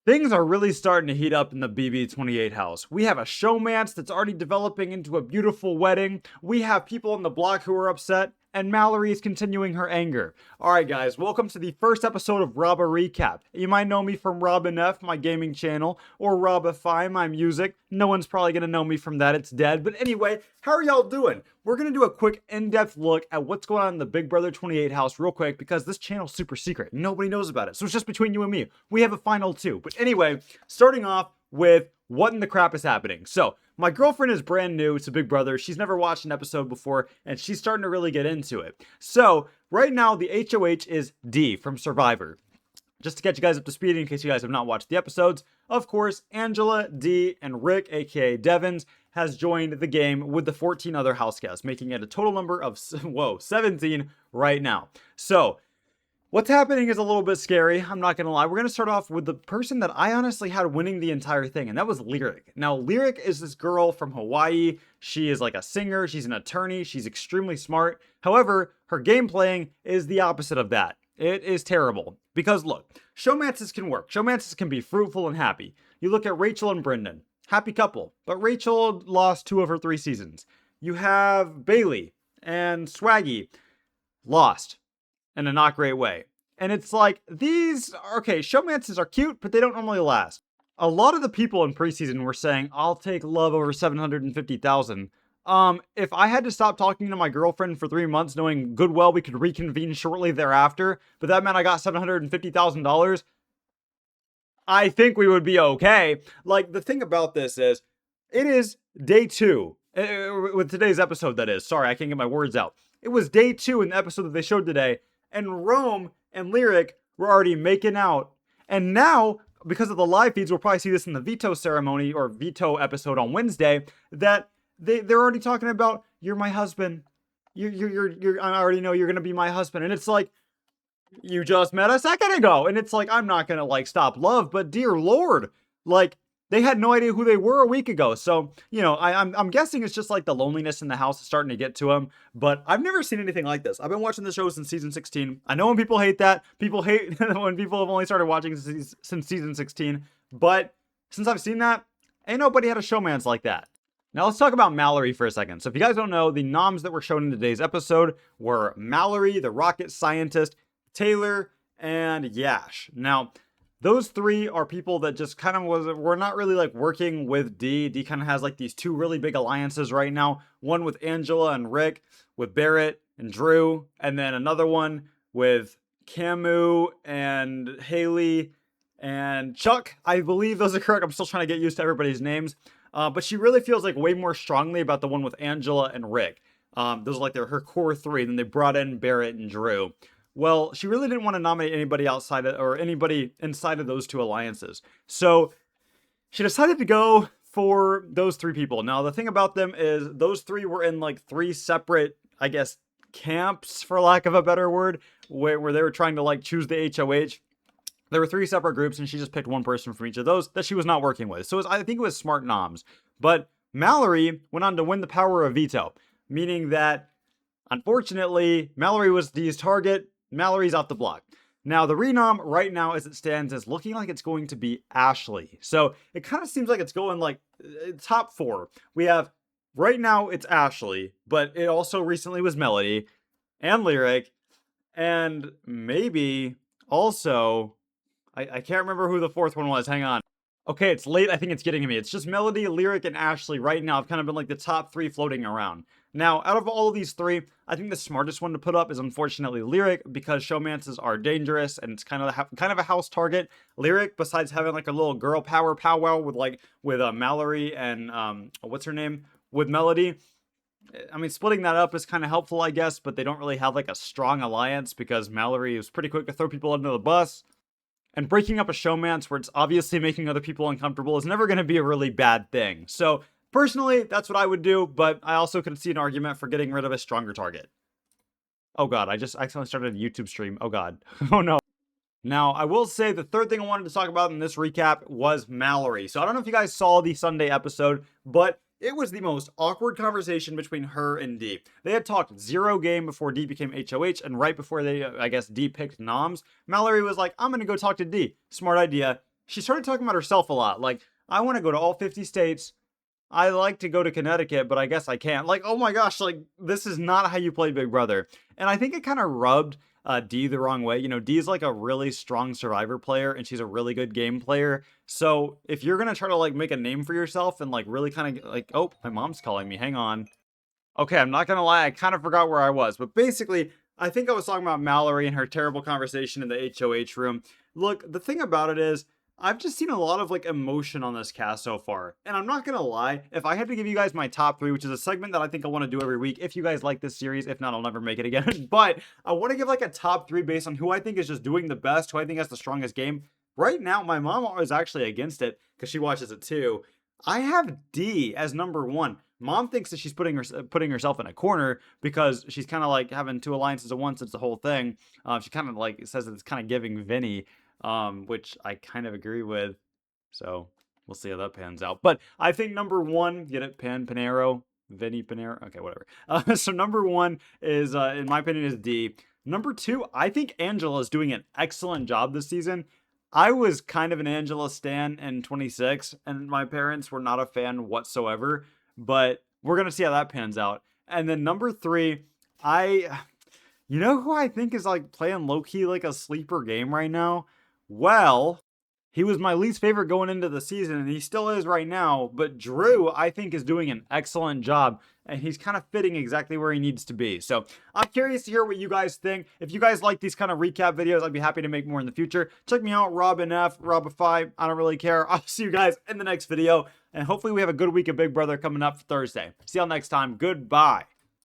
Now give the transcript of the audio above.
Things are really starting to heat up in the BB28 house. We have a showmance that's already developing into a beautiful wedding. We have people on the block who are upset, and Mallory is continuing her anger. Alright, guys, welcome to the first episode of Rob a Recap. You might know me from Robin F, my gaming channel, or Robify, my music. No one's probably gonna know me from that, it's dead. But anyway, how are y'all doing? We're gonna do a quick in-depth look at what's going on in the Big Brother 28 house real quick because this channel's super secret. Nobody knows about it. So it's just between you and me. We have a final two. But anyway, starting off with what in the crap is happening. So, my girlfriend is brand new to Big Brother. She's never watched an episode before, and she's starting to really get into it. So, right now, the HOH is D from Survivor. Just to get you guys up to speed in case you guys have not watched the episodes, of course, Angela, D, and Rick, aka Devins, has joined the game with the 14 other house guests, making it a total number of, 17 right now. So, what's happening is a little bit scary, I'm not gonna lie. We're gonna start off with the person that I honestly had winning the entire thing, and that was Lyric. Now, Lyric is this girl from Hawaii. She is like a singer, she's an attorney, she's extremely smart. However, her game playing is the opposite of that. It is terrible. Because look, showmances can work. Showmances can be fruitful and happy. You look at Rachel and Brendan. Happy couple. But Rachel lost 2 of her 3 seasons. You have Bailey and Swaggy. Lost. In a not great way. And it's like, these, okay, showmances are cute, but they don't normally last. A lot of the people in preseason were saying, I'll take love over 750,000. If I had to stop talking to my girlfriend for 3 months knowing good well we could reconvene shortly thereafter, but that meant I got $750,000, I think we would be okay. Like, the thing about this is, it is day 2. With today's episode, that is. Sorry, I can't get my words out. It was day 2 in the episode that they showed today, and Rome and Lyric were already making out. And now, because of the live feeds, we'll probably see this in the veto ceremony or veto episode on Wednesday, that they're already talking about, you're my husband. I already know you're gonna be my husband. And it's like, you just met a second ago. And it's like, I'm not gonna like stop love, but dear Lord, like, they had no idea who they were a week ago. So, you know, I'm guessing it's just like the loneliness in the house is starting to get to them. But I've never seen anything like this. I've been watching the show since season 16. I know when people hate that. People hate when people have only started watching since season 16. But since I've seen that, ain't nobody had a showmance like that. Now let's talk about Mallory for a second. So if you guys don't know, the noms that were shown in today's episode were Mallory, the rocket scientist, Taylor, and Yash. Now, those 3 are people that just kind of were not really like working with D. D kind of has like these 2 really big alliances right now. One with Angela and Rick, with Barrett and Drew, and then another one with Camu and Haley and Chuck. I believe those are correct. I'm still trying to get used to everybody's names. But she really feels like way more strongly about the one with Angela and Rick. Those are like her core 3. Then they brought in Barrett and Drew. Well, she really didn't want to nominate anybody outside of, or anybody inside of those 2 alliances. So she decided to go for those 3 people. Now, the thing about them is those 3 were in like 3 separate, I guess, camps, for lack of a better word, where they were trying to like choose the HOH. There were 3 separate groups, and she just picked one person from each of those that she was not working with. So I think it was smart noms. But Mallory went on to win the power of veto, meaning that, unfortunately, Mallory was D's target. Mallory's off the block. Now, the renom right now as it stands is looking like it's going to be Ashley. So it kind of seems like it's going like top 4. We have, right now it's Ashley, but it also recently was Melody and Lyric, and maybe also, I can't remember who the 4th one was. Hang on. Okay, it's late. I think it's getting to me. It's just Melody, Lyric, and Ashley right now have kind of been like the top 3 floating around. Now, out of all of these 3, I think the smartest one to put up is unfortunately Lyric, because showmances are dangerous and it's kind of a house target. Lyric, besides having like a little girl power powwow with Mallory and what's her name, with Melody. I mean, splitting that up is kind of helpful, I guess, but they don't really have like a strong alliance because Mallory is pretty quick to throw people under the bus. And breaking up a showmance where it's obviously making other people uncomfortable is never going to be a really bad thing. So, personally, that's what I would do, but I also could see an argument for getting rid of a stronger target. Oh god, I just accidentally started a YouTube stream. Oh god. Oh no. Now, I will say the third thing I wanted to talk about in this recap was Mallory. So I don't know if you guys saw the Sunday episode, but it was the most awkward conversation between her and D. They had talked 0 game before D became HOH, and right before they, I guess, D picked noms, Mallory was like, I'm gonna go talk to D. Smart idea. she started talking about herself a lot. Like, I want to go to all 50 states. I like to go to Connecticut, but I guess I can't. Like, oh my gosh, like, this is not how you play Big Brother. And I think it kind of rubbed Dee the wrong way. You know, Dee's like a really strong Survivor player, and she's a really good game player. So if you're gonna try to like make a name for yourself and like really kind of like, oh, my mom's calling me. Hang on. Okay, I'm not gonna lie, I kind of forgot where I was, but basically, I think I was talking about Mallory and her terrible conversation in the HOH room. Look, the thing about it is, I've just seen a lot of like emotion on this cast so far, and I'm not gonna lie, if I had to give you guys my top three, which is a segment that I think I want to do every week, if you guys like this series, if not, I'll never make it again. But I want to give like a top three based on who I think is just doing the best, who I think has the strongest game. Right now, my mom is actually against it because she watches it too. I have D as number one. Mom thinks that she's putting herself in a corner because she's kind of like having two alliances at once. It's the whole thing. She kind of like says that it's kind of giving Vinny, which I kind of agree with. So we'll see how that pans out. But I think number one, get it, Panero, Vinny Panero. Okay, whatever. So number one is, in my opinion, is D. Number two, I think Angela is doing an excellent job this season. I was kind of an Angela stan in 26, and my parents were not a fan whatsoever, but we're going to see how that pans out. And then number three, you know who I think is like playing low-key like a sleeper game right now? Well, he was my least favorite going into the season, and he still is right now. But Drew, I think, is doing an excellent job, and he's kind of fitting exactly where he needs to be. So I'm curious to hear what you guys think. If you guys like these kind of recap videos, I'd be happy to make more in the future. Check me out, Robin F, Robify. I don't really care. I'll see you guys in the next video, and hopefully we have a good week of Big Brother coming up for Thursday. See y'all next time. Goodbye.